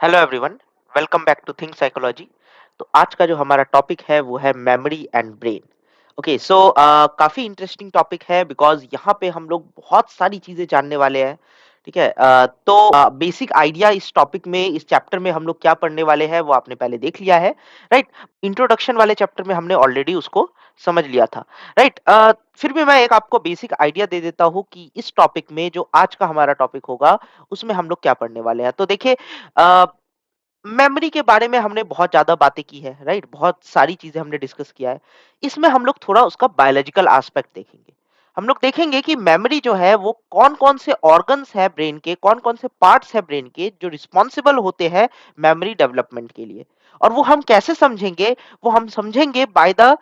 Hello everyone, welcome back to think psychology. तो आज का जो हमारा टॉपिक है वो है memory and brain. Okay, so काफी इंटरेस्टिंग टॉपिक है बिकॉज यहाँ पे हम लोग बहुत सारी चीजें जानने वाले हैं। ठीक है, तो बेसिक आइडिया इस टॉपिक में, इस चैप्टर में हम लोग क्या पढ़ने वाले हैं वो आपने पहले देख लिया है, राइट। इंट्रोडक्शन वाले चैप्टर में हमने ऑलरेडी उसको समझ लिया था, राइट। फिर भी मैं एक आपको बेसिक आइडिया दे देता हूँ कि इस टॉपिक में जो आज का हमारा टॉपिक होगा उसमें हम लोग क्या पढ़ने वाले हैं। तो देखिए, मेमोरी के बारे में हमने बहुत ज़्यादा बातें की है, राइट? बहुत सारी चीज़ें हमने डिस्कस किया है। इसमें हम लोग थोड़ा उसका बायोलॉजिकल एस्पेक्ट देखेंगे। हम लोग देखेंगे कि मेमोरी जो है वो कौन-कौन से ऑर्गन्स हैं ब्रेन के, कौन-कौन से पार्ट्स हैं ब्रेन के जो रिस्पॉन्सिबल होते हैं मेमोरी डेवलपमेंट के लिए। और वो हम कैसे समझेंगे? वो हम समझेंगे by the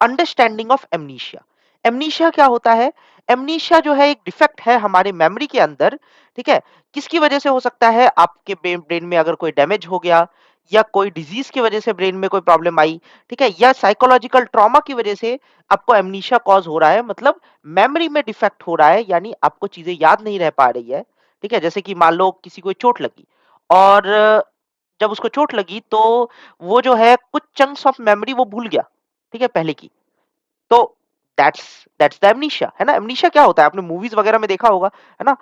understanding of amnesia. Amnesia क्या होता है? एमनीशिया जो है एक डिफेक्ट है हमारे मेमोरी के अंदर, ठीक है? किसकी वजह से हो सकता है? आपके ब्रेन में अगर कोई डैमेज हो गया या कोई डिजीज की वजह से ब्रेन में कोई प्रॉब्लम आई, ठीक है? या साइकोलॉजिकल ट्रॉमा की वजह से आपको एमनीशिया कॉज हो रहा है, मतलब मेमोरी में डिफेक्ट हो रहा है, यानी आपको चीजें याद नहीं रह पा रही है, ठीक है? जैसे कि मान लो किसी को चोट लगी और जब उसको चोट लगी तो वो जो है कुछ चंक्स ऑफ मेमोरी वो भूल गया, ठीक है, पहले की। तो दैट्स दैट्स द एमनीशिया, है ना? एमनीशिया क्या होता है? आपने मूवीज वगैरह में देखा होगा, है ना?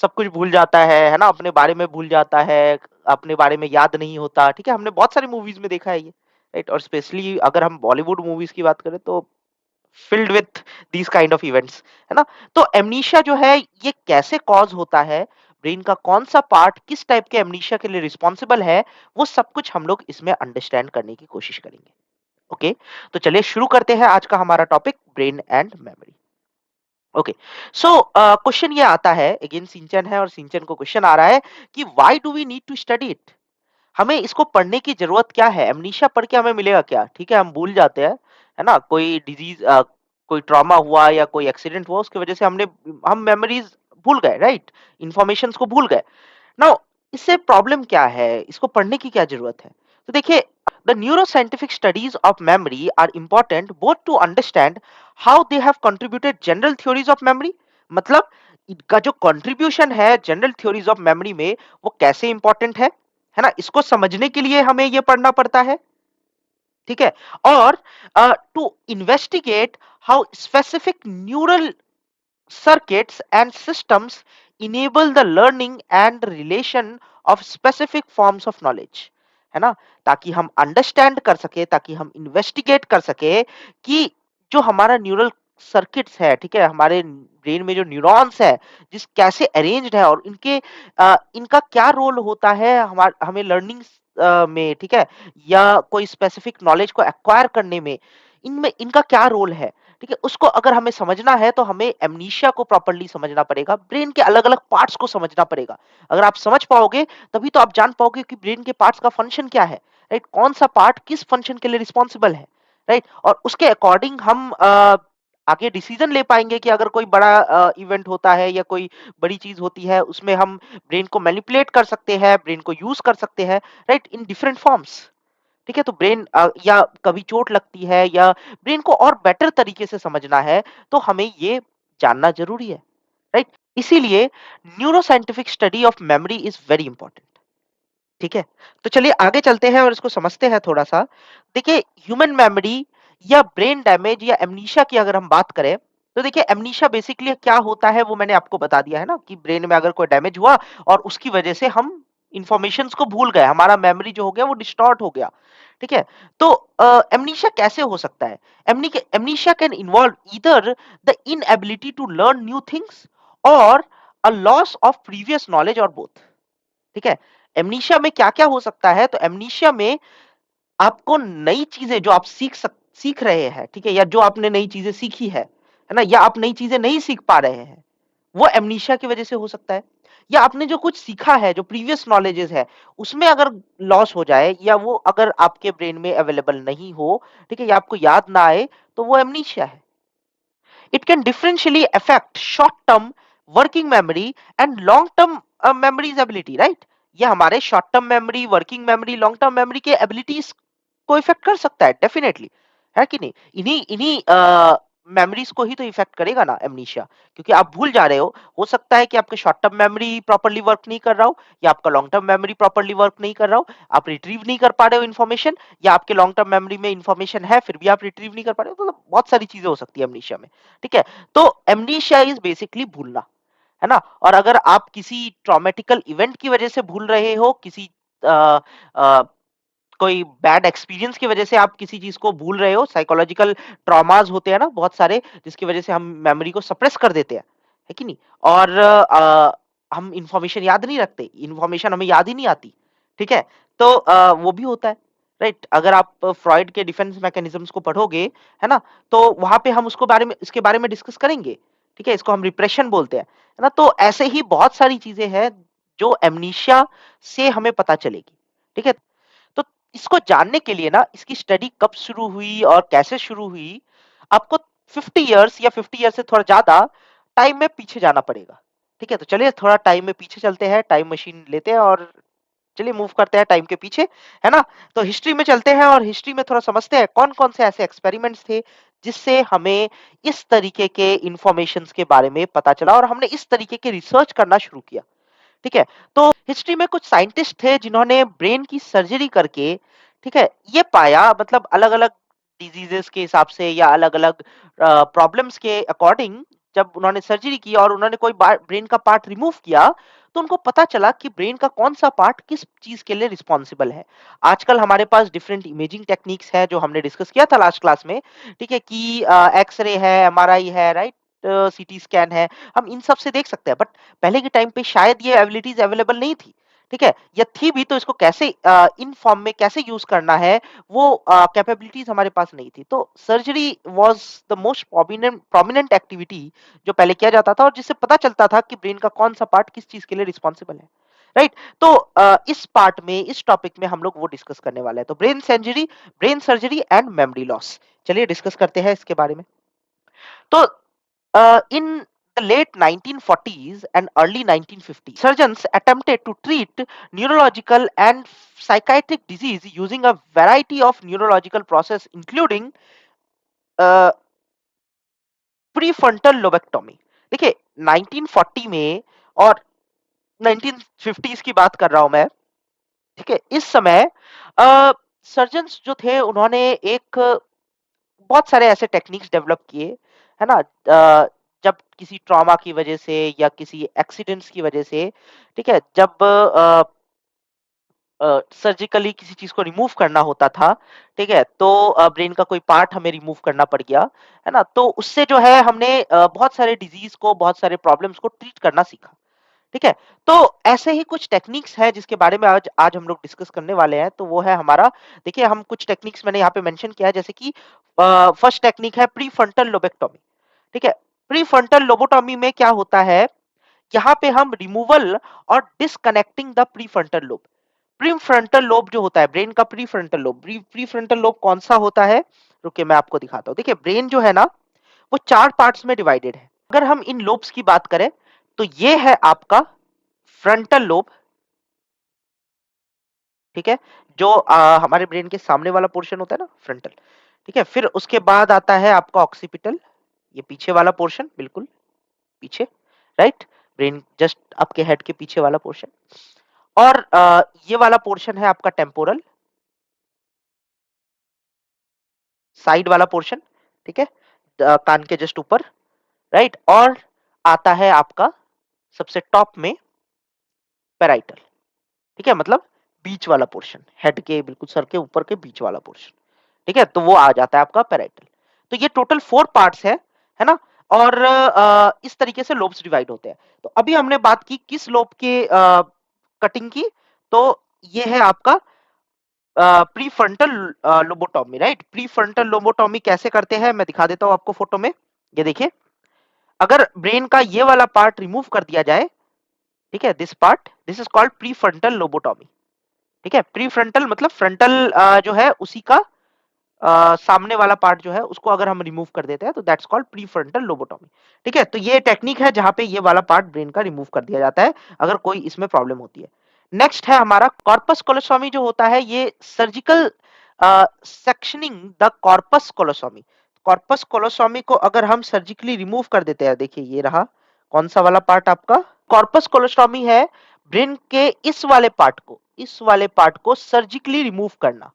सब कुछ भूल जाता है ना? अपने बारे में भूल जाता है, अपने बारे में याद नहीं होता, ठीक है? हमने बहुत सारी मूवीज में देखा है ये, राइट? और स्पेशली अगर हम बॉलीवुड मूवीज की बात करें तो filled with these kind of events, है ना? तो एमनीशिया जो है ये कैसे कॉज होता है, ब्रेन का कौन सा पार्ट किस टाइप के एमनीशिया के लिए रिस्पॉन्सिबल है, वो सब कुछ हम लोग इसमें अंडरस्टैंड करने की कोशिश करेंगे। ओके, तो चलिए शुरू करते हैं आज का हमारा topic, brain and memory. Okay, so question ये आता है, अगेन सिंचन है और सिंचन को क्वेश्चन आ रहा है कि why do we need to study it? हमें इसको पढ़ने की जरूरत क्या है? एमनीशिया पढ़ के हमें मिलेगा क्या? ठीक है, हम भूल जाते हैं, है ना? कोई डिजीज, कोई ट्रॉमा हुआ या कोई एक्सीडेंट हुआ, उसकी वजह से हम मेमोरीज भूल गए, राइट? इंफॉर्मेशंस को भूल गए। नाउ इससे प्रॉब्लम क्या है? इसको पढ़ने की क्या जरूरत है? तो देखिए, the neuroscientific studies of memory are important both to understand how they have contributed general theories of memory, मतलब इनका जो कंट्रीब्यूशन है जनरल थ्योरीज ऑफ मेमोरी में वो कैसे इंपॉर्टेंट है ना? इसको समझने के लिए हमें ये पढ़ना पड़ता है, ठीक है? और to investigate how specific neural circuits and systems enable the learning and relation of specific forms of knowledge, है ना? ताकि हम अंडरस्टैंड कर सके, ताकि हम इन्वेस्टिगेट कर सके कि जो हमारा न्यूरल सर्किट्स है, ठीक है, हमारे ब्रेन में जो न्यूरॉन्स है, जिस कैसे अरेंज्ड है और इनका क्या रोल होता है हमें लर्निंग में, ठीक है, या कोई स्पेसिफिक नॉलेज को एक्वायर करने में, इनमें इनका क्या रोल है, ठीक है? उसको अगर हमें समझना है तो हमें एमनीशिया को प्रॉपर्ली समझना पड़ेगा, ब्रेन के अलग-अलग पार्ट्स को समझना पड़ेगा। अगर आप समझ पाओगे तभी तो आप जान पाओगे कि ब्रेन के पार्ट्स का फंक्शन क्या है, राइट? कौन-सा पार्ट किस फंक्शन के लिए रिस्पॉन्सिबल है, राइट? और उसके अकॉर्डिंग हम आगे डिसीजन ले पाएँगे कि अगर कोई बड़ा इवेंट होता है या कोई बड़ी चीज़ होती है, उसमें हम ब्रेन को मैनिपुलेट कर सकते हैं, ब्रेन को यूज़ कर सकते हैं, राइट? In different forms. ठीक है, तो ब्रेन या कभी चोट लगती है या ब्रेन को और बेटर तरीके से समझना है तो हमें ये जानना जरूरी है, राइट? इसीलिए neuroscientific study of memory is very important, ठीक है? तो चलिए आगे चलते हैं और इसको समझते हैं थोड़ा सा। देखिए, ह्यूमन मेमोरी या ब्रेन डैमेज या एमनीशिया की अगर हम बात करें तो देखिए, एमनीशिया बेसिकली क्या होता है वो मैंने आपको बता दिया है ना, कि ब्रेन में अगर कोई डैमेज हुआ और उसकी वजह से हम इंफॉर्मेशंस को भूल गए, हमारा मेमोरी जो हो गया वो डिस्टॉर्ट हो गया, ठीक है? तो एमनीशिया कैसे हो सकता है? Amnesia can involve either the inability to learn new things और a loss of previous knowledge और बोथ, ठीक है? एमनीशिया में क्या-क्या हो सकता है? तो एमनीशिया में आपको नई चीज़ें जो आप सीख रहे हैं, ठीक है? या जो आपने नई चीज़ें सीखी है ना? या आप नई चीज़ें नहीं सीख पा रहे हैं, वो एमनीशिया की वजह से हो सकता है। या आपने जो कुछ सीखा है, जो प्रीवियस नॉलेजेस है, उसमें अगर लॉस हो जाए या वो अगर आपके ब्रेन में अवेलेबल नहीं हो, ठीक है? या आपको याद ना आए, तो वो एमनीशिया है। It can differentially affect short-term working memory and long-term memory's ability, right? ये हमारे short term memory, working memory, long term memory के एबिलिटीज को इफेक्ट कर सकता है, डेफिनेटली, है कि नहीं? इन्हीं इन्हीं मेमोरीज को ही तो इफेक्ट करेगा ना एमनीशिया, क्योंकि आप भूल जा रहे हो सकता है कि आपके short term memory properly work नहीं कर रहा हो, या आपका long term memory properly work नहीं कर रहा हो, आप रिट्रीव नहीं कर पा रहे हो इन्फॉर्मेशन, या आपके लॉन्ग टर्म मेमोरी में इन्फॉर्मेशन है फिर भी आप रिट्रीव नहीं कर पा रहे हो, मतलब बहुत सारी चीजें हो सकती है एमनीशिया में। ठीक है, तो एमनीशिया इज बेसिकली भूलना, है ना? और अगर आप किसी ट्रॉमेटिकल इवेंट की वजह से भूल रहे हो, किसी अ, अ, कोई बैड एक्सपीरियंस की वजह से आप किसी चीज को भूल रहे हो, साइकोलॉजिकल ट्रॉमास होते हैं ना बहुत सारे, जिसकी वजह से हम मेमोरी को सप्रेस कर देते हैं, है कि नहीं? और हम इंफॉर्मेशन याद नहीं रखते, इंफॉर्मेशन हमें याद ही नहीं आती। ठीक है, तो वो भी होता है, राइट? अगर आप फ्रॉइड के डिफेंस मैकेनिज्म्स को पढ़ोगे, है ना, तो वहां पे हम उसको बारे में इसके बारे में डिस्कस करेंगे। ठीक है, इसको हम रिप्रेशन बोलते हैं, है ना? तो ऐसे ही बहुत सारी चीजें हैं जो एमनीशिया से हमें पता चलेगी। ठीक है, तो इसको जानने के लिए ना, इसकी स्टडी कब शुरू हुई और कैसे शुरू हुई, आपको 50 इयर्स या 50 इयर्स से थोड़ा ज्यादा टाइम में पीछे जाना पड़ेगा। ठीक है, तो चलिए थोड़ा टाइम में पीछे चलते हैं, टाइम मशीन लेते हैं और चलिए मूव करते हैं टाइम के पीछे, है ना? तो हिस्ट्री में चलते हैं और हिस्ट्री में थोड़ा समझते हैं कौन कौन से ऐसे एक्सपेरिमेंट्स थे जिससे हमें इस तरीके के इंफॉर्मेशंस के बारे में पता चला और हमने इस तरीके के रिसर्च करना शुरू किया। ठीक है, तो हिस्ट्री में कुछ साइंटिस्ट थे जिन्होंने ब्रेन की सर्जरी करके, ठीक है, ये पाया, मतलब अलग अलग डिजीजेस के हिसाब से या अलग अलग प्रॉब्लम्स के अकॉर्डिंग, जब उन्होंने सर्जरी की और उन्होंने कोई ब्रेन का पार्ट रिमूव किया, तो उनको पता चला कि ब्रेन का कौन सा पार्ट किस चीज के लिए रिस्पॉन्सिबल है। आजकल हमारे पास डिफरेंट इमेजिंग टेक्निक्स है जो हमने डिस्कस किया था लास्ट क्लास में। ठीक है, कि एक्सरे है, एमआरआई है, राइट, सीटी स्कैन है, हम इन सब से देख सकते हैं, बट पहले के टाइम पे शायद ये एबिलिटीज अवेलेबल नहीं थी। ठीक है, या थी भी तो इसको कैसे इन फॉर्म में कैसे यूज करना है, वो कैपेबिलिटीज हमारे पास नहीं थी। तो surgery was the most prominent prominent activity जो पहले किया जाता था और जिससे पता चलता था कि ब्रेन का कौन सा पार्ट किस चीज के लिए रिस्पॉन्सिबल है, राइट? तो इस पार्ट में, इस टॉपिक में हम लोग वो डिस्कस करने वाले हैं, तो brain surgery and memory loss. चलिए डिस्कस करते हैं इसके बारे में। तो in the late 1940s and early 1950s, surgeons attempted to treat neurological and psychiatric disease using a variety of neurological process, including uh, prefrontal lobectomy. देखिए, 1940 में और 1950s की बात कर रहा हूं मैं। ठीक है, इस समय सर्जन्स जो थे उन्होंने एक बहुत सारे ऐसे टेक्निक्स डेवलप किए, है ना? जब किसी ट्रॉमा की वजह से या किसी एक्सीडेंट्स की वजह से, ठीक है, जब सर्जिकली किसी चीज को रिमूव करना होता था, ठीक है, तो ब्रेन का कोई पार्ट हमें रिमूव करना पड़ गया, है ना? तो उससे जो है हमने बहुत सारे डिजीज को, बहुत सारे प्रॉब्लम्स को ट्रीट करना सीखा। ठीक है, तो ऐसे ही कुछ टेक्निक्स है जिसके बारे में आज आज हम लोग डिस्कस करने वाले हैं, तो वो है हमारा, देखिए हम कुछ टेक्निक्स मैंने यहाँ पे मेंशन किया है, जैसे कि फर्स्ट टेक्निक है प्रीफ्रंटल लोबेक्टोमी। ठीक है, प्रीफ्रंटल लोबोटॉमी में क्या होता है, यहाँ पे हम रिमूवल और disconnecting the prefrontal lobe. Prefrontal lobe जो होता है ब्रेन का, प्रीफ्रंटल लोब, प्रीफ्रंटल लोब कौन सा होता है, रुकिए मैं आपको दिखाता हूँ। देखिए, ब्रेन जो है ना, वो चार पार्ट्स में डिवाइडेड है। अगर हम इन लोब्स की बात करें, तो ये है आपका फ्रंटल लोब। ठीक है, जो हमारे ब्रेन के सामने वाला पोर्शन होता है ना, फ्रंटल। ठीक है, फिर उसके बाद आता है आपका ऑक्सीपिटल, ये पीछे वाला पोर्शन, बिल्कुल पीछे, राइट, ब्रेन जस्ट आपके हेड के पीछे वाला पोर्शन। और ये वाला पोर्शन है आपका टेम्पोरल, साइड वाला पोर्शन। ठीक है, कान के जस्ट ऊपर, राइट। और आता है आपका सबसे टॉप में पैराइटल। ठीक है, मतलब बीच वाला पोर्शन, हेड के बिल्कुल सर के ऊपर के बीच वाला पोर्शन। ठीक है, तो वो आ जाता है आपका पैराइटल। तो ये टोटल 4 पार्ट्स है ना? और इस तरीके से लोब्स डिवाइड होते हैं। तो अभी हमने बात की किस लोब के कटिंग की, तो ये है आपका prefrontal lobotomy, right? Prefrontal lobotomy कैसे करते हैं मैं दिखा देता हूं आपको फोटो में। ये देखिए, अगर ब्रेन का ये वाला पार्ट रिमूव कर दिया जाए, ठीक है, this part, this is called prefrontal lobotomy. ठीक है, प्रीफ्रंटल मतलब फ्रंटल जो है उसी का सामने वाला पार्ट जो है उसको अगर हम रिमूव कर देते हैं तो दैट्स कॉल्ड प्रीफ्रंटल लोबोटॉमी। ठीक है, तो ये टेक्निक है जहां पे ये वाला पार्ट ब्रेन का रिमूव कर दिया जाता है अगर कोई इसमें प्रॉब्लम होती है। नेक्स्ट है हमारा कॉर्पस कोलोसोमी जो होता है, ये surgical sectioning the corpus callosotomy. Corpus callosotomy को अगर हम सर्जिकली रिमूव कर देते हैं, देखिए ये रहा कौन सा वाला पार्ट आपका कॉर्पस कोलोस्टॉमी है, ब्रेन के इस वाले पार्ट को सर्जिकली रिमूव करना,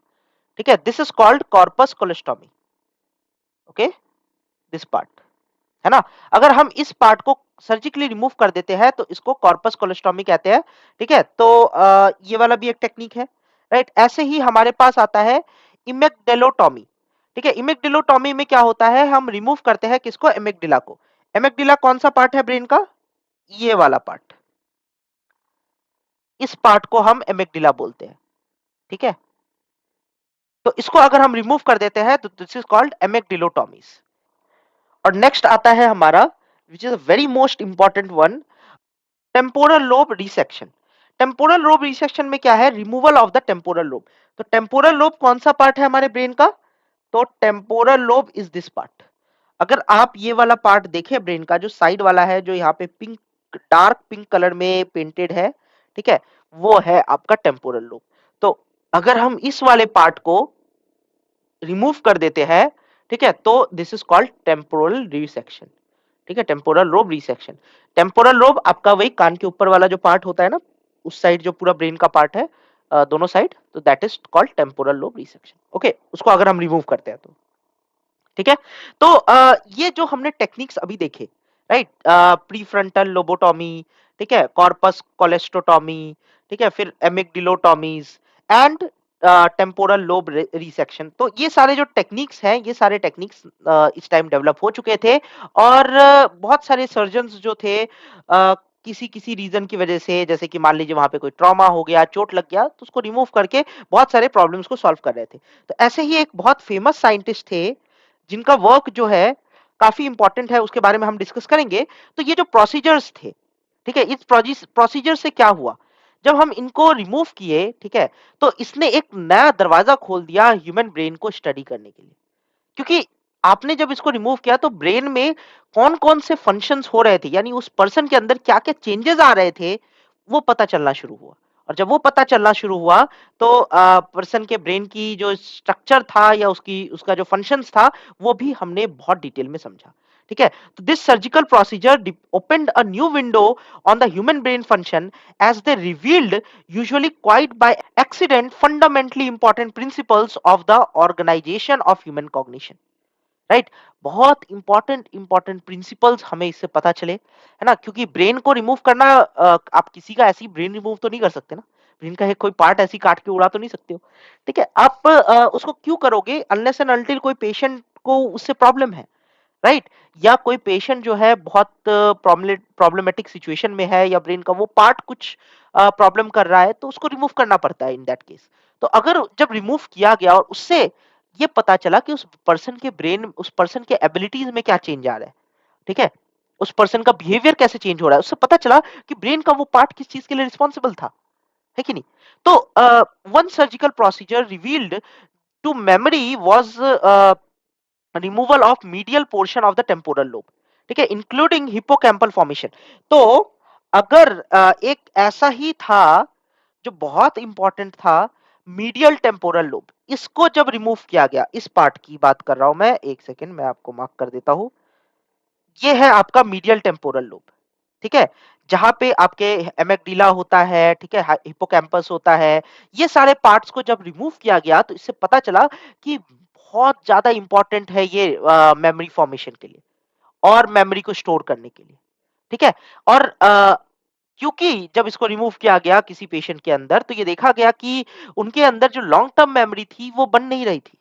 ठीक है, this is called corpus colostomy. Okay, this part, है ना, अगर हम इस पार्ट को सर्जिकली रिमूव कर देते हैं तो इसको कॉर्पस कोलोस्टॉमी कहते हैं, ठीक है। तो ये वाला भी एक टेक्निक है, राइट। ऐसे ही हमारे पास आता है इमेक्डेलोटॉमी, ठीक है। इमेक्डेलोटॉमी में क्या होता है, हम रिमूव करते हैं किसको, एमेक्डिला को। एमेक्डिला कौन सा पार्ट है ब्रेन का, ये वाला पार्ट, इस पार्ट को हम एमेक्डिला बोलते हैं, ठीक है। तो इसको अगर हम रिमूव कर देते हैं तो दिस इज कॉल्ड एमेक्डिलोटॉमीज। और नेक्स्ट आता है हमारा which is very most important one, temporal lobe resection. Temporal lobe resection में क्या है, removal of the temporal lobe. तो टेम्पोरल लोब कौन सा पार्ट है हमारे ब्रेन का, तो temporal lobe is this part. अगर आप ये वाला पार्ट देखें ब्रेन का, जो साइड वाला है, जो यहाँ पे पिंक, डार्क पिंक कलर में पेंटेड है, ठीक है, वो है आपका टेम्पोरल लोब। तो अगर हम इस वाले पार्ट को रिमूव कर देते हैं, ठीक है, तो this is called temporal resection, ठीक है, temporal lobe resection. Temporal lobe आपका वही कान के ऊपर वाला जो पार्ट होता है ना, उस साइड जो पूरा ब्रेन का पार्ट है, दोनों साइड, तो that is called temporal lobe resection. Okay, उसको अगर हम रिमूव करते हैं तो, ठीक है। तो ये जो हमने टेक्निक्स अभी देखे, राइट, प्रीफ्रंटल लोबोटॉमी, ठीक है, कॉर्पस कोलेस्टोटॉमी, ठीक है, फिर एमिगडिलोटॉमीज एंड टेम्पोरल लोब रिसेक्शन, तो ये सारे जो टेक्निक्स हैं, ये सारे टेक्निक्स इस टाइम डेवलप हो चुके थे। और बहुत सारे सर्जन्स जो थे, किसी किसी रीजन की वजह से, जैसे कि मान लीजिए वहां पे कोई ट्रॉमा हो गया, चोट लग गया, तो उसको रिमूव करके बहुत सारे प्रॉब्लम्स को सॉल्व कर रहे थे। तो ऐसे ही एक बहुत फेमस साइंटिस्ट थे जिनका वर्क जो है काफी इंपॉर्टेंट है, उसके बारे में हम डिस्कस करेंगे। तो ये जो प्रोसीजर्स थे, ठीक है, इस प्रोसीजर से क्या हुआ, जब हम इनको रिमूव किए, ठीक है, तो इसने एक नया दरवाजा खोल दिया ह्यूमन ब्रेन को स्टडी करने के लिए। क्योंकि आपने जब इसको रिमूव किया तो ब्रेन में कौन-कौन से फंक्शंस हो रहे थे, यानी उस पर्सन के अंदर क्या-क्या चेंजेस आ रहे थे, वो पता चलना शुरू हुआ। और जब वो पता चलना शुरू हुआ तो पर्सन के ब्रेन की जो स्ट्रक्चर था या उसकी उसका जो फंक्शंस था, वो भी हमने बहुत डिटेल में समझा। ठीक है? तो this surgical procedure opened a new window on the human brain function as they revealed, usually quite by accident, fundamentally important principles of the organization of human cognition. Right, बहुत इंपॉर्टेंट इंपॉर्टेंट प्रिंसिपल्स हमें इससे पता चले, है ना, क्योंकि brain को remove करना, आप किसी का ऐसी ब्रेन रिमूव तो नहीं कर सकते ना, ब्रेन का एक कोई पार्ट ऐसी काट के उड़ा तो नहीं सकते हो, ठीक है। आप उसको क्यों करोगे, अनलेस एंड अनटिल कोई पेशेंट को उससे प्रॉब्लम है, राइट, या कोई पेशेंट जो है बहुत प्रॉब्लमेटिक सिचुएशन में है, या ब्रेन का वो पार्ट कुछ प्रॉब्लम कर रहा है, तो उसको रिमूव करना पड़ता है इन दैट केस। तो अगर जब रिमूव किया गया और उससे ये पता चला कि उस पर्सन के एबिलिटीज में क्या चेंज आ रहा है, ठीक है, उस पर्सन का बिहेवियर कैसे चेंज हो रहा है, उससे पता चला कि ब्रेन का वो पार्ट किस चीज के लिए रिस्पॉन्सिबल था, है कि नहीं। तो one surgical procedure revealed to memory was removal of medial portion of the temporal lobe, ठीक है, इंक्लूडिंग हिप्पोकैम्पल फॉर्मेशन। तो अगर एक ऐसा ही था जो बहुत इंपॉर्टेंट था, मीडियल टेम्पोरल लोब, इसको जब रिमूव किया गया, इस पार्ट की बात कर रहा हूं मैं, एक सेकेंड मैं आपको मार्क कर देता हूं, ये है आपका मीडियल टेम्पोरल लोब, ठीक है, जहां पे आपके एमेग्डिला होता है, ठीक है, हिप्पोकैम्पस होता है, ये सारे पार्ट्स को जब रिमूव किया गया तो इससे पता चला कि बहुत ज्यादा इंपॉर्टेंट है ये मेमोरी फॉर्मेशन के लिए और मेमोरी को स्टोर करने के लिए, ठीक है। और क्योंकि जब इसको रिमूव किया गया किसी पेशेंट के अंदर, तो ये देखा गया कि उनके अंदर जो लॉन्ग टर्म मेमोरी थी वो बन नहीं रही थी,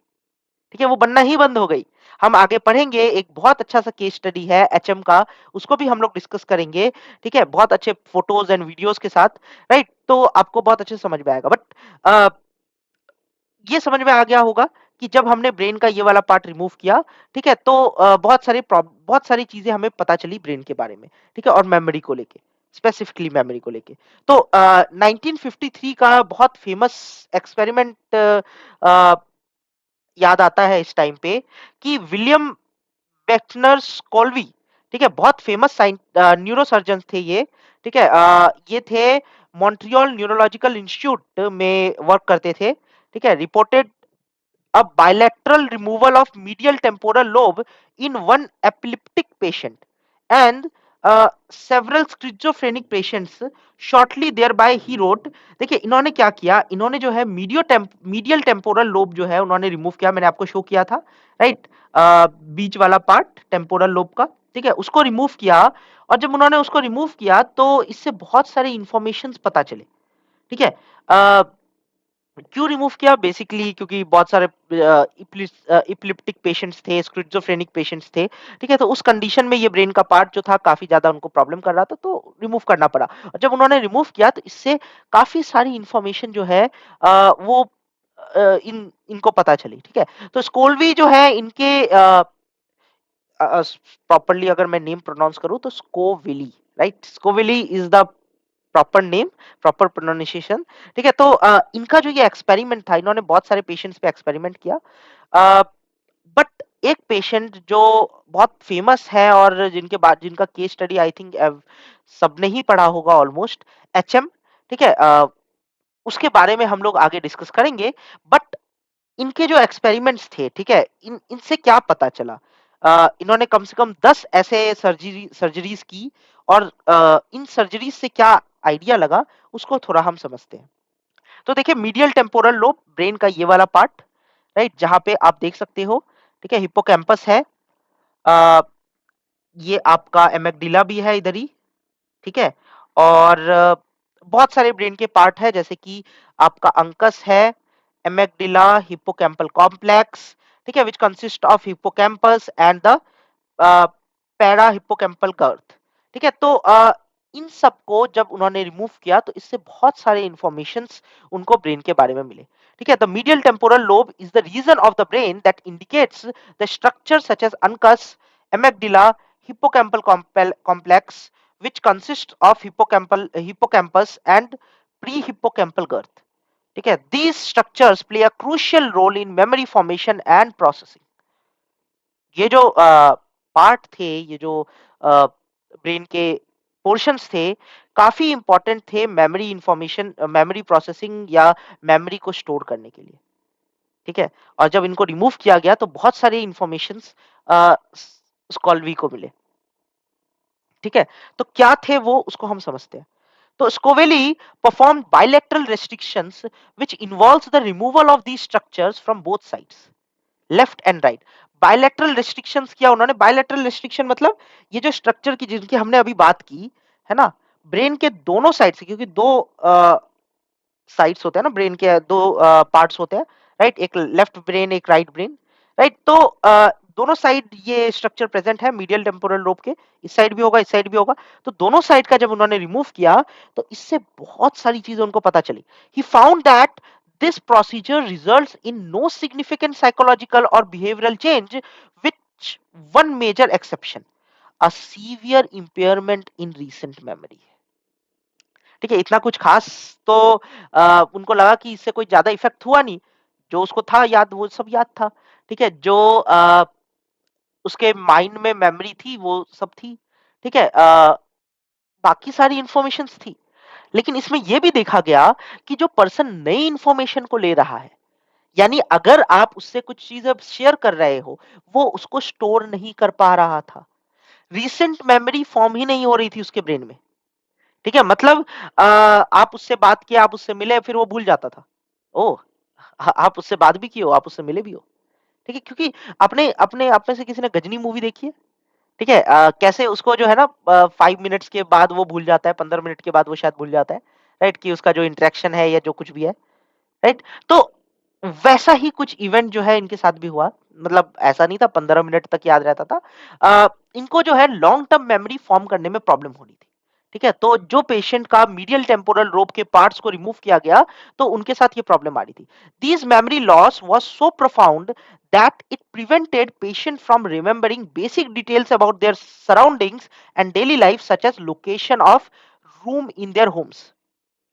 ठीक है, वो बनना ही बंद हो गई। हम आगे पढ़ेंगे, एक बहुत अच्छा सा केस स्टडी है एचएम का, उसको भी हम लोग डिस्कस करेंगे, ठीक है, बहुत अच्छे फोटोज एंड वीडियोस के साथ, राइट, तो आपको बहुत अच्छे से समझ में आएगा। बट ये समझ में आ गया होगा कि जब हमने ब्रेन का ये वाला पार्ट रिमूव किया, ठीक है, तो बहुत सारी चीजें हमें पता चली ब्रेन के बारे में, ठीक है, और मेमोरी को लेके, स्पेसिफिकली मेमोरी को लेके। तो 1953 का बहुत फेमस एक्सपेरिमेंट याद आता है इस टाइम पे, कि विलियम बेक्नर्स कोल्वी, ठीक है, बहुत फेमस न्यूरो सर्जन थे ये, ठीक है, ये थे मॉन्ट्रियल न्यूरोलॉजिकल इंस्टीट्यूट में वर्क करते थे, ठीक है, reported a bilateral removal of medial temporal lobe in one epileptic patient and several schizophrenic patients shortly thereby he wrote। देखिए इन्होंने क्या किया, इन्होंने जो है मीडियल टेम्पोरल लोब जो है उन्होंने रिमूव किया, मैंने आपको शो किया था, राइट। बीच वाला पार्ट टेम्पोरल लोब का, ठीक है, उसको रिमूव किया। और जब उन्होंने उसको रिमूव किया तो इससे बहुत सारे इंफॉर्मेशन पता चले, ठीक है। क्यों रिमूव किया? बेसिकली क्योंकि बहुत सारे इपिलेप्टिक पेशेंट्स थे, स्किज़ोफ्रेनिक पेशेंट्स थे, ठीक है? तो उस कंडीशन में ये ब्रेन का पार्ट जो था काफ़ी ज़्यादा उनको प्रॉब्लम कर रहा था, तो रिमूव करना पड़ा। और जब उन्होंने रिमूव किया तो इससे काफ़ी सारी इन्फॉर्मेशन जो है वो इनको पता चली, ठीक है? तो स्कोल्वी जो है इनके प्रॉपर्ली अगर मैं नेम प्रोनाउंस करूँ तो Scoville, right? Scoville is the proper name, proper pronunciation, ठीक है। तो इनका जो ये एक्सपेरिमेंट था, इन्होंने बहुत सारे पेशेंट्स पे एक्सपेरिमेंट किया। बट एक पेशेंट जो बहुत फेमस है और जिनके बाद जिनका केस स्टडी आई थिंक सबने ही पढ़ा होगा ऑलमोस्ट, एचएम, ठीक है। उसके बारे में हम लोग आगे डिस्कस करेंगे। बट इनके जो एक्सपेरिमेंट्स थे, ठीक है, इनसे क्या पता चला? इन्होंने कम से कम 10 ऐसे सर्जरीज की और इन सर्जरीज से क्या आइडिया लगा उसको थोड़ा हम समझते हैं। तो देखिए मीडियल टेम्पोरल लोब ब्रेन का ये वाला पार्ट, राइट, जहां पे आप देख सकते हो, ठीक है, हिप्पोकैम्पस है। अ, ये आपका एमेग्डिला भी है इधर ही, ठीक है। और बहुत सारे ब्रेन के पार्ट है जैसे कि आपका अंकस है, एमेग्डिला, हिप्पोकैम्पल कॉम्प्लेक्स, ठीक है, which consist of hippocampus and the para hippocampal गर्थ, ठीक है। तो इन सबको जब उन्होंने रिमूव किया तो इससे बहुत सारे इंफॉर्मेशंस उनको ब्रेन के बारे में मिले, ठीक है। The medial temporal lobe is the region of the brain that indicates the structure such as uncus, amygdala, hippocampal complex which consists of hippocampus and pre-hippocampal girth, ठीक है। These structures play a crucial role in memory formation and processing। ये जो part थे, ये जो brain के portions थे, काफी इंपॉर्टेंट थे मेमोरी इंफॉर्मेशन, मेमोरी प्रोसेसिंग या मेमोरी को स्टोर करने के लिए, ठीक है। और जब इनको रिमूव किया गया तो बहुत सारे इंफॉर्मेशंस स्कॉल्वी को मिले, ठीक है। तो क्या थे वो उसको हम समझते हैं। तो Scovely performed bilateral restrictions which involves the removal of these structures from both sides, left and right। bilateral restrictions किया उन्होंने। bilateral restriction मतलब ये जो स्ट्रक्चर की जिनकी हमने अभी बात की है ना, ब्रेन के दोनों साइड से, क्योंकि दो साइड्स होते हैं ना ब्रेन के, दो पार्ट्स होते हैं, राइट, एक लेफ्ट ब्रेन एक राइट ब्रेन, राइट। तो दोनों साइड ये स्ट्रक्चर प्रेजेंट है मीडियल टेम्पोरल लोब के, इस साइड भी होगा इस साइड भी होगा। तो दोनों साइड का जब उन्होंने रिमूव किया तो इससे बहुत सारी चीजें उनको पता चली। He found that this procedure results in no significant psychological or behavioral change, which one major exception, a severe impairment in recent memory। ठीक है, इतना कुछ खास तो उनको लगा कि इससे कोई ज़्यादा इफ़ेक्ट हुआ नहीं। जो उसको था याद वो सब याद था। ठीक है, जो उसके माइंड में मेमोरी थी वो सब थी। ठीक है, बाकी सारी इन्फॉर्मेशंस थी। लेकिन इसमें ये भी देखा गया कि जो पर्सन नई इन्फॉर्मेशन को ले रहा है, यानी अगर आप उससे कुछ चीज़ें शेयर कर रहे हो, वो उसको स्टोर नहीं कर पा रहा था। रीसेंट मेमोरी फॉर्म ही नहीं हो रही थी उसके ब्रेन में। ठीक है, मतलब आप उससे बात किया, आप उससे मिले, फिर वो भूल जाता था। ओह! आप उससे बात भी किए हो, आप उससे मिले भी हो। ठीक है, क्योंकि आपने अपने आप में से किसी ने गजनी मूवी देखी है? ठीक है, कैसे उसको जो है ना 5 मिनट्स के बाद वो भूल जाता है, 15 मिनट के बाद वो शायद भूल जाता है, राइट? कि उसका जो इंटरेक्शन है या जो कुछ भी है, राइट? तो वैसा ही कुछ इवेंट जो है इनके साथ भी हुआ। मतलब ऐसा नहीं था 15 मिनट तक याद रहता था। इनको जो है लॉन्ग टर्म मेमोरी फॉर्म करने में प्रॉब्लम हो रही थी। ठीक है, तो जो पेशेंट का मीडियल टेम्पोरल लोब के पार्ट्स को रिमूव किया गया तो उनके साथ ये प्रॉब्लम आ रही थी। This memory loss was so profound that it prevented patient from remembering basic details about their surroundings and daily life such as location of room in their homes.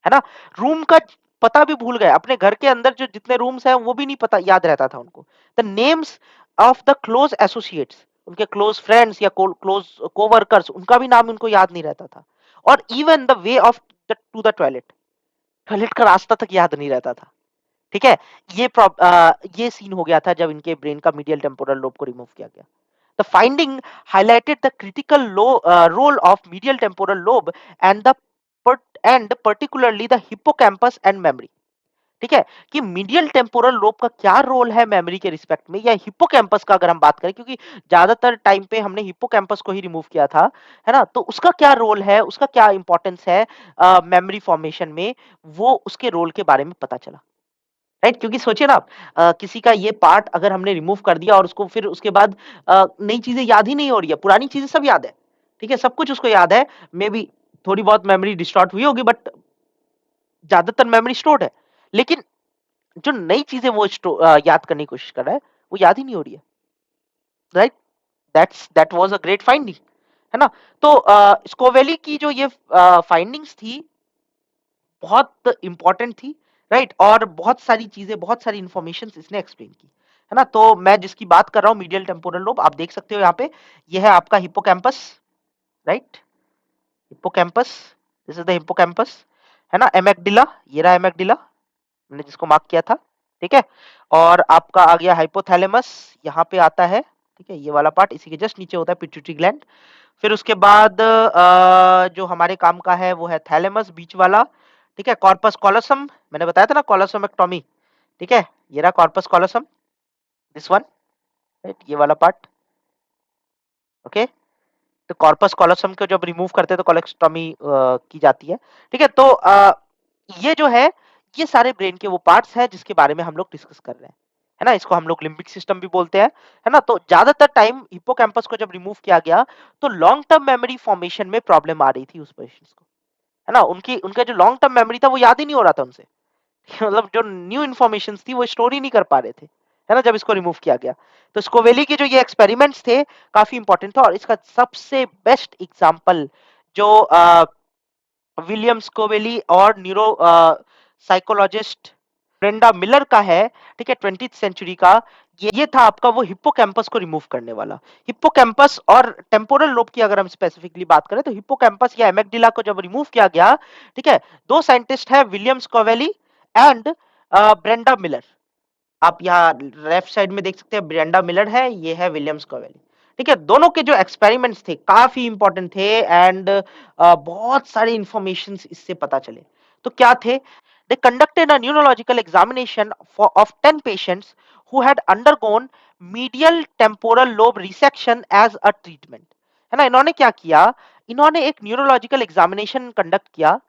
है ना? रूम का पता भी भूल गए। अपने घर के अंदर जो जितने रूम्स हैं वो भी नहीं पता याद रहता था उनको। The names of the close associates, उनके क्लोज फ्रेंड्स या क्लोज कोवर्कर्स, उनका भी नाम उनको याद नहीं रहता था। और even the way of the two the toilet, toilet का रास्ता तक याद नहीं रहता था। ठीक है? ये सीन हो गया था जब इनके ब्रेन का मीडियल टेम्पोरल लोब को रिमूव किया गया। The finding highlighted the critical role of medial temporal lobe and the particularly the hippocampus and memory. ठीक है कि मीडियल टेम्पोरल लोब का क्या रोल है मेमोरी के रिस्पेक्ट में, या हिप्पोकैम्पस का अगर हम बात करें, क्योंकि ज्यादातर टाइम पे हमने हिप्पोकैम्पस को ही रिमूव किया था, है ना? तो उसका क्या रोल है, उसका क्या इंपॉर्टेंस है मेमोरी फॉर्मेशन में, वो उसके रोल के बारे में पता चला। राइट, क्योंकि सोचिए ना आप, किसी का ये पार्ट अगर हमने रिमूव कर दिया और उसको फिर उसके बाद नई चीजें याद ही नहीं हो रही है, पुरानी चीजें सब याद है, ठीक है, सब कुछ उसको याद है, मे बी थोड़ी बहुत मेमोरी डिस्टॉर्ट हुई होगी, बट ज्यादातर मेमोरी स्टोर्ड है। लेकिन जो नई चीजें वो याद करने की कोशिश कर रहा है, वो याद ही नहीं हो रही है। Right, that was a great finding, है ना? तो स्कोवेली की जो ये फाइंडिंग्स थी, बहुत इंपॉर्टेंट थी। राइट, और बहुत सारी चीजें, बहुत सारी इंफॉर्मेशन इसने एक्सप्लेन की, है ना? तो मैं जिसकी बात कर रहा हूँ, मीडियल टेम्पोरल लोब, आप देख सकते हो यहाँ पे, ये है आपका hippocampus. Right, hippocampus, this is the hippocampus, है ना? एमेक्डिला, ये रहा एमेक्डिला, हमने जिसको मार्क किया था। ठीक है, और आपका आ गया हाइपोथैलेमस, यहाँ पे आता है। ठीक है, ये वाला पार्ट, इसी के जस्ट नीचे होता है पिट्यूटरी ग्लैंड। फिर उसके बाद जो हमारे काम का है वो है थैलेमस, बीच वाला। ठीक है, कॉर्पस कॉलोसम, मैंने बताया था ना, कॉलोसोमेक्टोमी। ठीक है, ये रहा corpus callosum, this one. Right, ये वाला पार्ट। ओके, तो कॉर्पस कॉलोसम को जब रिमूव करते हैं तो कोलेक्टोमी की जाती है। ठीक है, तो ये जो है, ये सारे ब्रेन के वो पार्ट्स हैं जिसके बारे में हम लोग डिस्कस कर रहे हैं, है ना? इसको हम लोग लिम्बिक सिस्टम भी बोलते हैं, है ना? तो ज्यादातर टाइम हिप्पोकैम्पस को जब रिमूव किया गया तो लॉन्ग टर्म मेमोरी फॉर्मेशन में प्रॉब्लम आ रही थी उस पेशेंट्स को, है ना? उनकी उनका जो लॉन्ग टर्म मेमोरी था वो याद ही नहीं हो रहा था उनसे। मतलब जो न्यू इन्फॉर्मेशन थी वो स्टोर ही नहीं कर पा रहे थे, है ना, जब इसको रिमूव किया गया। तो स्कोवेली के जो ये एक्सपेरिमेंट्स थे, काफी इंपॉर्टेंट था, और इसका सबसे बेस्ट एग्जांपल जो विलियम स्कोवेली और न्यूरो साइकोलॉजिस्ट ब्रेंडा मिलर का है, ठीक है, 20th सेंचुरी का, ये था आपका वो हिप्पोकैम्पस को रिमूव करने वाला। हिप्पोकैम्पस और टेम्पोरल लोब की अगर हम स्पेसिफिकली बात करें, तो हिप्पोकैम्पस या एमेग्डिला को जब रिमूव किया गया, ठीक है, दो साइंटिस्ट है, विलियम स्कोवेली एंड ब्रेंडा मिलर। आप यहाँ लेफ्ट साइड में देख सकते हैं, ब्रेंडा मिलर है, ये है विलियम स्कोवेली। ठीक है, दोनों के जो एक्सपेरिमेंट्स थे काफी इंपॉर्टेंट थे, एंड बहुत सारे इंफॉर्मेशन इससे पता चले। तो क्या थे? They conducted a neurological examination of 10 patients who had undergone medial temporal lobe resection as a treatment, है ना? इन्होंने क्या किया, इन्होंने एक न्यूरोलॉजिकल एग्जामिनेशन कंडक्ट किया,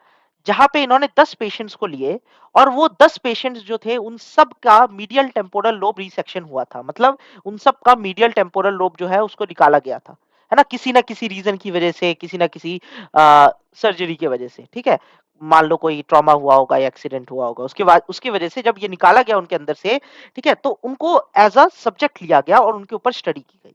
जहां पे इन्होंने 10 पेशेंट्स को लिए, और वो 10 पेशेंट्स जो थे उन सब का मीडियल टेम्पोरल लोब रिसेक्शन हुआ था। मतलब उन सब का मीडियल टेम्पोरल लोब जो है उसको निकाला गया था, है ना? किसी ना किसी रीजन की वजह से, किसी ना किसी सर्जरी की वजह से। ठीक है, मान लो कोई ट्रॉमा हुआ होगा या एक्सीडेंट हुआ होगा, उसके बाद उसकी वजह से जब ये निकाला गया उनके अंदर से, ठीक है, तो उनको एज अ सब्जेक्ट लिया गया और उनके ऊपर स्टडी की गई।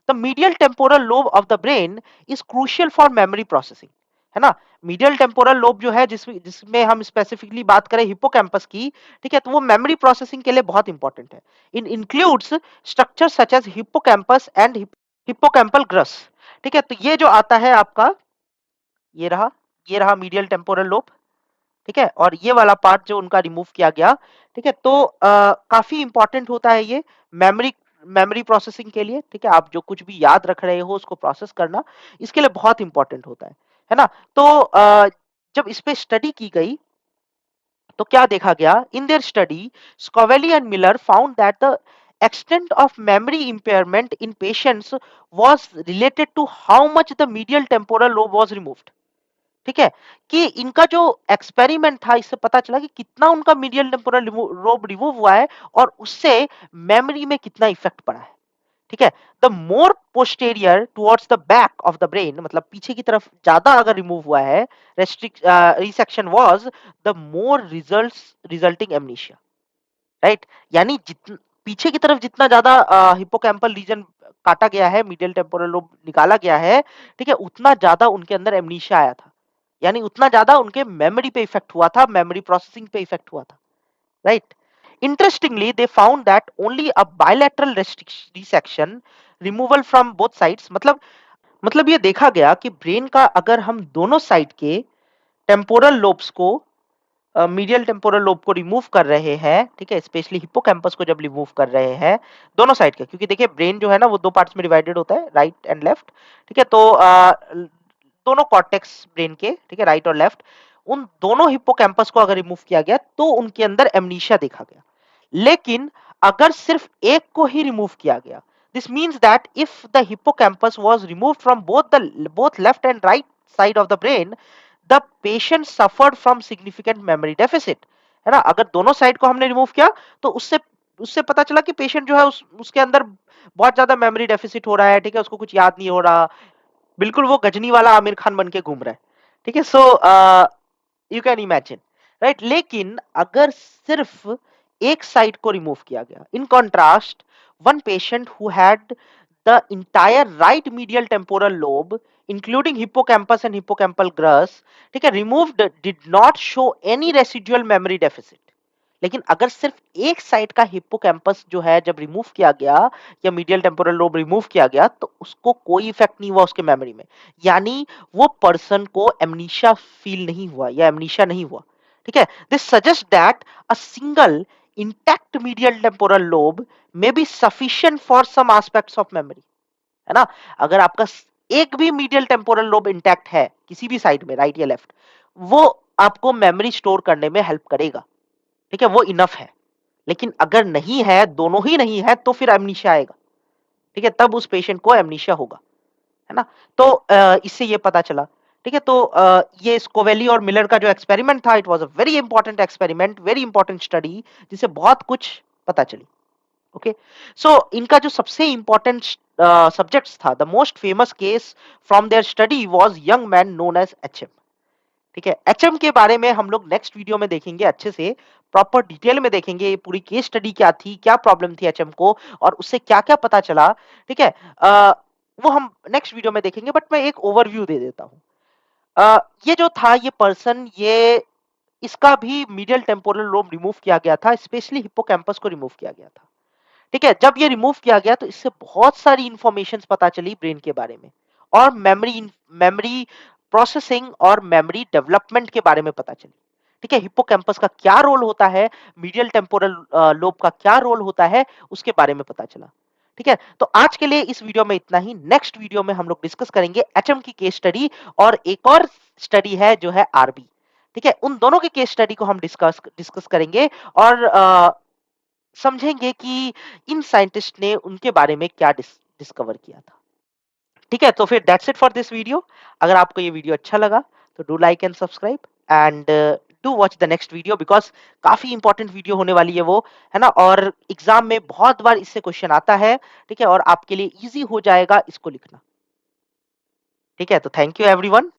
The medial temporal lobe of the brain is crucial for memory processing, है ना? मीडियल टेम्पोरल लोब जो है, जिसमें हम स्पेसिफिकली बात करें हिप्पोकैम्पस की, ठीक है, तो वो मेमोरी प्रोसेसिंग के लिए बहुत इंपॉर्टेंट है। In includes structure such as hippocampus and hippocampal gyrus. ठीक है, तो ये जो आता है आपका, ये रहा, ये रहा मीडियल टेम्पोरल लोब। ठीक है, और ये वाला पार्ट जो उनका रिमूव किया गया, ठीक है, तो काफी इंपॉर्टेंट होता है ये मेमोरी मेमोरी प्रोसेसिंग के लिए। ठीक है, आप जो कुछ भी याद रख रहे हो उसको प्रोसेस करना, इसके लिए बहुत इंपॉर्टेंट होता है ना? तो जब इस पे स्टडी की गई तो क्या देखा गया, in their study Scoville and Milner found that the extent of memory impairment in patients was related to how much the medial temporal lobe was removed। ठीक है, कि इनका जो एक्सपेरिमेंट था, इससे पता चला कि कितना उनका मीडियल टेम्पोरल लोब रिमूव हुआ है और उससे मेमोरी में कितना इफेक्ट पड़ा है। ठीक है, the more posterior towards the back of the brain, मतलब पीछे की तरफ ज्यादा अगर रिमूव हुआ है, restrict resection was, the more results resulting amnesia. Right, यानी जितना पीछे की तरफ जितना ज्यादा हिप्पोकैम्पल रीजन काटा गया है, मीडियल टेम्पोरल लोब निकाला गया है, ठीक है, उतना ज्यादा उनके अंदर एमनीशिया आया था, यानी उतना ज्यादा उनके मेमोरी पे इफेक्ट हुआ था, मेमोरी प्रोसेसिंग पे इफेक्ट हुआ था। Right, interestingly they found that only a bilateral resection removal from both sides, मतलब ये देखा गया कि ब्रेन का अगर हम दोनों साइड के टेम्पोरल लोब्स को मीडियल टेम्पोरल लोब को रिमूव कर रहे हैं, ठीक है? स्पेशली हिप्पोकैम्पस को जब रिमूव कर रहे हैं, दोनों साइड के, क्योंकि देखिए ब्रेन जो है ना वो 2 पार्ट्स में डिवाइडेड होता है, राइट एंड लेफ्ट, ठीक है? तो दोनों कॉर्टेक्स ब्रेन के, ठीक है, राइट और लेफ्ट, उन दोनों हिप्पोकैम्पस को अगर रिमूव किया गया तो उनके अंदर एमनीशिया देखा गया। लेकिन अगर सिर्फ एक को ही रिमूव किया गया, this means that if the hippocampus was removed from both left and right side of the brain, the patient suffered from significant memory deficit, है ना? अगर दोनों साइड को हमने रिमूव किया तो उससे उससे पता चला कि पेशेंट जो है उसके अंदर बहुत ज्यादा मेमोरी डेफिसिट हो रहा है, ठीक है? उसको कुछ याद नहीं हो रहा, बिल्कुल वो गजनी वाला आमिर खान बन के घूम रहा है, ठीक है? So you can imagine, right? लेकिन अगर सिर्फ एक साइड को रिमूव किया गया, in contrast one patient who had the entire right medial temporal lobe including hippocampus and hippocampal gyrus, ठीक है, removed, did not show any residual memory deficit. लेकिन अगर सिर्फ एक साइड का हिप्पोकैम्पस जो है जब रिमूव किया गया या मीडियल टेम्पोरल लोब रिमूव किया गया तो उसको कोई इफेक्ट नहीं हुआ उसके मेमोरी में, यानी वो पर्सन को एमनीशिया फील नहीं हुआ या एमनीशिया नहीं हुआ, ठीक है? This suggest that a single intact medial temporal lobe may be sufficient for some aspects of memory, है ना? अगर आपका एक भी मीडियल टेम्पोरल लोब इंटैक्ट है किसी भी साइड में, राइट या लेफ्ट, वो आपको मेमोरी स्टोर करने में हेल्प करेगा, ठीक है? वो इनफ है। लेकिन अगर नहीं है, दोनों ही नहीं है, तो फिर एमनीशिया आएगा, ठीक है? तब उस पेशेंट को एमनीशिया होगा, है ना? तो इससे ये पता चला, ठीक है? तो ये स्कोवेली और मिलर का जो एक्सपेरिमेंट था, it was a very important experiment, very important study, जिससे बहुत कुछ पता चली। ओके, सो इनका जो सबसे इंपॉर्टेंट सब्जेक्ट्स था, the most famous case from their study was young man known as HM, ठीक है? एचएम के बारे में हम लोग नेक्स्ट वीडियो में देखेंगे, अच्छे से प्रॉपर डिटेल में देखेंगे ये पूरी केस स्टडी क्या थी, क्या प्रॉब्लम थी एचएम को और उससे क्या-क्या पता चला, ठीक है? वो हम नेक्स्ट वीडियो में देखेंगे, बट मैं एक ओवरव्यू दे देता हूँ। ये जो था ये पर्सन, ये इसका भी मीडियल टेम्पोरल लोब रिमूव किया गया था, स्पेशली हिप्पोकैम्पस को रिमूव किया गया था, ठीक है? जब ये रिमूव किया गया तो इससे बहुत सारी इंफॉर्मेशंस पता चली ब्रेन के बारे में और मेमोरी मेमोरी प्रोसेसिंग और मेमोरी डेवलपमेंट के बारे में पता चली, ठीक है? हिप्पोकैम्पस का क्या रोल होता है, मीडियल टेम्पोरल लोब का क्या रोल होता है, उसके बारे में पता चला, ठीक है? तो आज के लिए इस वीडियो में इतना ही। नेक्स्ट वीडियो में हम लोग डिस्कस करेंगे एचएम की केस स्टडी और एक और स्टडी है जो है आरबी, ठीक है? उन दोनों के केस स्टडी को हम डिस्कस डिस्कस करेंगे और समझेंगे कि इन साइंटिस्ट ने उनके बारे में क्या डिस्कवर किया था, ठीक है? तो फिर that's it for this video. अगर आपको ये वीडियो अच्छा लगा तो do like and subscribe and do watch the next video, because काफी इंपॉर्टेंट वीडियो होने वाली है वो, है ना? और एग्जाम में बहुत बार इससे क्वेश्चन आता है, ठीक है? और आपके लिए इजी हो जाएगा इसको लिखना, ठीक है? तो थैंक यू एवरीवन।